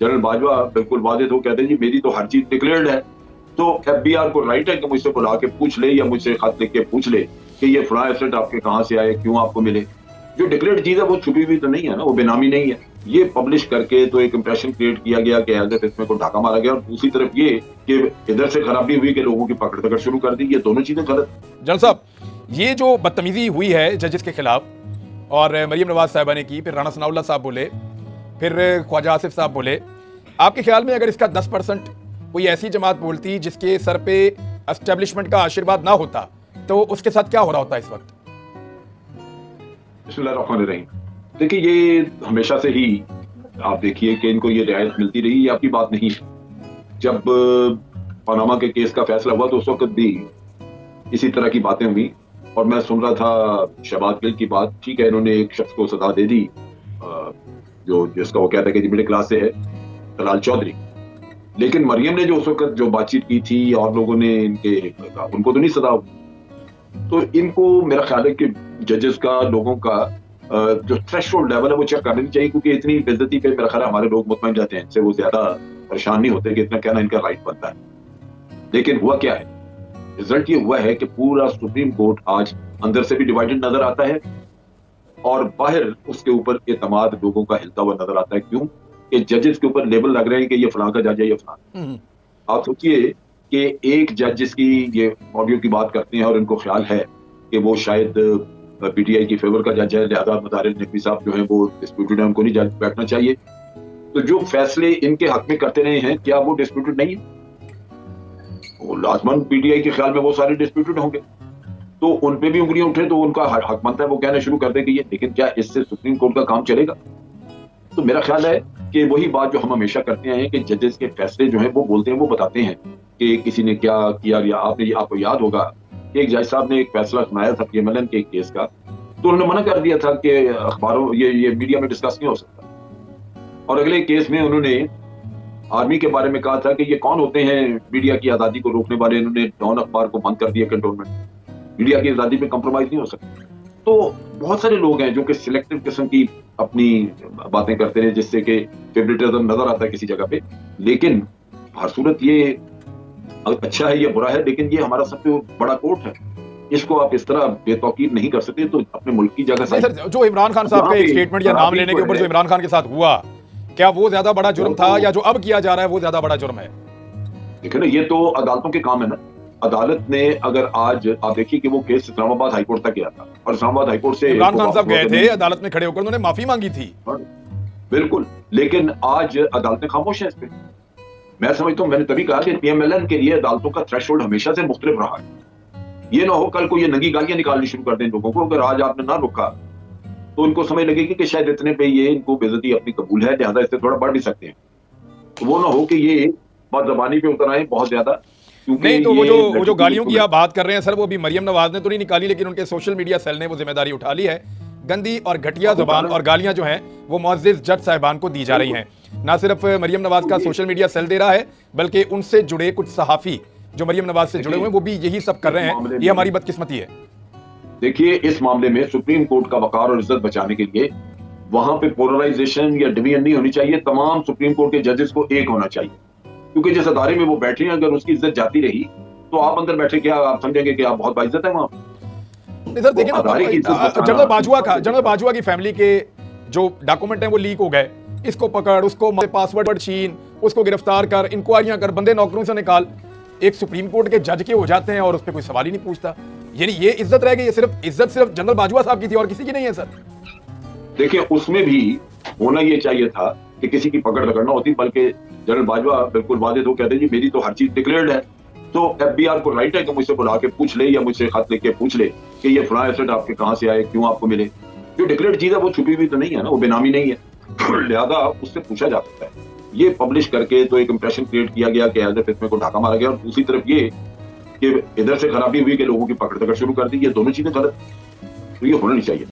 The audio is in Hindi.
जनरल बाजवा बिल्कुल वादे तो कहते हैं जी मेरी तो हर चीज डिक्लेयर्ड है। तो एफबीआर को राइट है कि मुझसे बुला के पूछ ले या मुझसे खत लिख के पूछ ले कि ये फला एसेट आपके कहाँ से आए, क्यों आपको मिले। जो डिक्लेयर्ड चीज है वो छुपी हुई तो नहीं है ना, वो बेनामी नहीं है। ये पब्लिश करके तो एक इंप्रेशन क्रिएट किया गया कि एज इसमें को ढाका मारा गया, और दूसरी तरफ ये कि इधर से खराबी हुई कि लोगों की पकड़ पकड़ शुरू कर दी। ये दोनों चीजें गलत। जनरल साहब, ये जो बदतमीजी हुई है जजेस के खिलाफ और मरियम नवाज साहिबा ने की, फिर राणा सनाउल्लाह साहब बोले, फिर ख्वाजा आसिफ साहब बोले, आपके ख्याल में अगर इसका 10% कोई ऐसी जमात बोलती जिसके सर पे एस्टेब्लिशमेंट का आशीर्वाद ना होता, तो उसके साथ क्या हो रहा होता इस वक्त? बिस्मिल्लाहिर्रहमानिर्रहीम। देखिए, ये हमेशा से ही आप देखिए कि इनको ये रियायत मिलती रही, ये आपकी बात नहीं है। जब पनामा के केस का फैसला हुआ तो उस वक्त भी इसी तरह की बातें हुई, और मैं सुन रहा था शहबाज गिल की बात। ठीक है, इन्होंने एक शख्स को सजा दे दी जो जिसका वो कहता है कि मिडिल क्लास से है, तलाल चौधरी। लेकिन मरियम ने जो उस वक्त जो बातचीत की थी और लोगों ने उनको तो नहीं सजा। तो इनको मेरा ख्याल है कि जजेस का, लोगों का जो थ्रेशोल्ड लेवल है वो चेक करनी चाहिए, क्योंकि इतनी बेइज्जती पे मेरा ख्याल है हमारे लोग मुतमईन रहते हैं, इनसे वो ज्यादा परेशान नहीं होते कि इतना कहना इनका राइट बनता है। लेकिन हुआ क्या है, रिजल्ट ये हुआ है कि पूरा सुप्रीम कोर्ट आज अंदर से भी डिवाइडेड नजर आता है और बाहर उसके ऊपर एतमाद लोगों का हिलता हुआ नजर आता है। क्यों? कि जजेस के ऊपर लेबल लग रहे हैं कि ये फलां का जज है, ये फलां। आप सोचिए कि एक जज जिसकी ये ऑडियो की बात करते हैं और इनको ख्याल है कि वो शायद पीटीआई की फेवर का जज है, लिहाजा मुतारिर नकवी साहब जो है वो डिस्प्यूटेड है, उनको नहीं जज बैठना चाहिए। तो जो फैसले इनके हक में करते रहे हैं, क्या वो डिस्प्यूटेड नहीं है? लाजमन पीटीआई के ख्याल में वो सारे डिस्प्यूटेड होंगे, तो उन पे भी उंगलियां उठे तो उनका हक बनता है वो कहना शुरू कर दे कि ये। लेकिन क्या इससे सुप्रीम कोर्ट का काम चलेगा? तो मेरा ख्याल है कि वही बात जो हम हमेशा करते हैं कि जजेस के फैसले जो हैं वो बोलते हैं, वो बताते हैं कि किसी ने क्या किया। या आपको याद होगा कि एक जज साहब ने एक फैसला सुनाया था पीएमएलएन के एक केस का, तो उन्होंने मना कर दिया था कि अखबारों ये मीडिया में डिस्कस नहीं हो सकता। और अगले केस में उन्होंने आर्मी के बारे में कहा था कि ये कौन होते हैं मीडिया की आजादी को रोकने वाले, इन्होंने डॉन अखबार को बंद कर दिया कंटोनमेंट। मीडिया की आजादी पे कंप्रोमाइज नहीं हो सकता। तो बहुत सारे लोग हैं जो कि सिलेक्टिव किस्म की अपनी बातें करते हैं जिससे कि फेवरेटिज्म नजर आता है किसी जगह पे। लेकिन हर सूरत ये अच्छा है या बुरा है, लेकिन ये हमारा सबसे बड़ा कोर्ट है, इसको आप इस तरह बेतौकीर नहीं कर सकते। तो अपने मुल्क की जगह सर, जो इमरान खान साहब का एक स्टेटमेंट या नाम लेने के ऊपर जो इमरान खान के साथ हुआ, क्या वो ज्यादा बड़ा जुर्म था या जो अब किया जा रहा है वो ज्यादा बड़ा जुर्म है? देखिए ना, ये तो अदालतों के काम है ना। अदालत ने अगर आज आप देखिए कि वो केस इस्लामाबाद हाईकोर्ट तक गया था और इस्लामाबाद हाईकोर्ट से इमरान खान साहब गए थे अदालत में खड़े होकर, उन्होंने माफी मांगी थी। बिल्कुल, लेकिन आज अदालतें खामोश हैं इस पे। मैं समझता हूँ, मैंने तभी कहा कि पीएमएलएन के लिए अदालतों का थ्रेशोल्ड हमेशा से मुख्तलिफ रहा है। ये ना हो कल को ये नंगी गालियां निकालनी शुरू कर दें लोगों को। अगर आज आपने ना रुका तो इनको समझ लगेगी कि शायद इतने पे ये इनको बेइज्जती अपनी कबूल है, लिहाजा इससे थोड़ा बढ़ भी सकते हैं। तो वो ना हो कि ये बदज़बानी पे उतर आए बहुत ज्यादा। नहीं, तो वो जो गालियों की आप बात कर रहे हैं सर, वो भी मरियम नवाज ने तो नहीं निकाली, लेकिन उनके सोशल मीडिया सेल ने वो जिम्मेदारी उठा ली है। गंदी और घटिया जुबान और गालियां जो हैं वो मुअज़्ज़िज़ जज साहिबान को दी जा रही हैं। ना सिर्फ मरियम नवाज का सोशल मीडिया सेल दे रहा है, बल्कि उनसे जुड़े कुछ सहाफ़ी जो मरियम नवाज से जुड़े हुए हैं वो भी यही सब कर रहे हैं। ये हमारी बदकिस्मती है। देखिए, इस मामले में सुप्रीम कोर्ट का वकार और इज्जत बचाने के लिए वहां पे पोलराइजेशन या डिवीजन नहीं होनी चाहिए। तमाम सुप्रीम कोर्ट के जजेस को एक होना चाहिए, क्योंकि जिस अदारे में वो बैठे हैं अगर उसकी इज्जत जाती रही तो आप अंदर बैठे क्या आप समझेंगे कि आप बहुत बाइज्जत है वहां? सर देखिए ना, जनरल बाजवा की फैमिली के जो डॉक्यूमेंट हैं वो लीक हो गए। इसको पकड़, उसको पासवर्ड छीन, उसको गिरफ्तार कर, इंक्वायरियां कर, बंदे नौकरियों से निकाल। एक सुप्रीम कोर्ट के जज के हो जाते हैं और उस पर कोई सवाल ही नहीं पूछता। यानी ये इज्जत रह गई, ये इज्जत सिर्फ जनरल बाजवा साहब की थी और किसी की नहीं है सर। देखिए, उसमें भी होना ये चाहिए था कि किसी की पकड़ पकड़ना होती, बल्कि जनरल बाजवा बिल्कुल वादे तो कहते हैं जी मेरी तो हर चीज डिक्लेयर्ड है। तो एफबीआर को राइट है कि मुझसे बुला के पूछ ले या मुझसे खत लिख के पूछ ले कि ये फला एसेट आपके कहाँ से आए, क्यों आपको मिले। जो डिक्लेयर्ड चीज है वो छुपी हुई तो नहीं है ना, वो बेनामी नहीं है, लिहाजा उससे पूछा जा सकता है। ये पब्लिश करके तो एक इंप्रेशन क्रिएट किया गया कि एज इसमें को ढाका मारा गया, और दूसरी तरफ ये कि इधर से खराबी हुई कि लोगों की पकड़ पकड़ शुरू कर दी। ये दोनों चीजें गलत, तो ये होना नहीं चाहिए।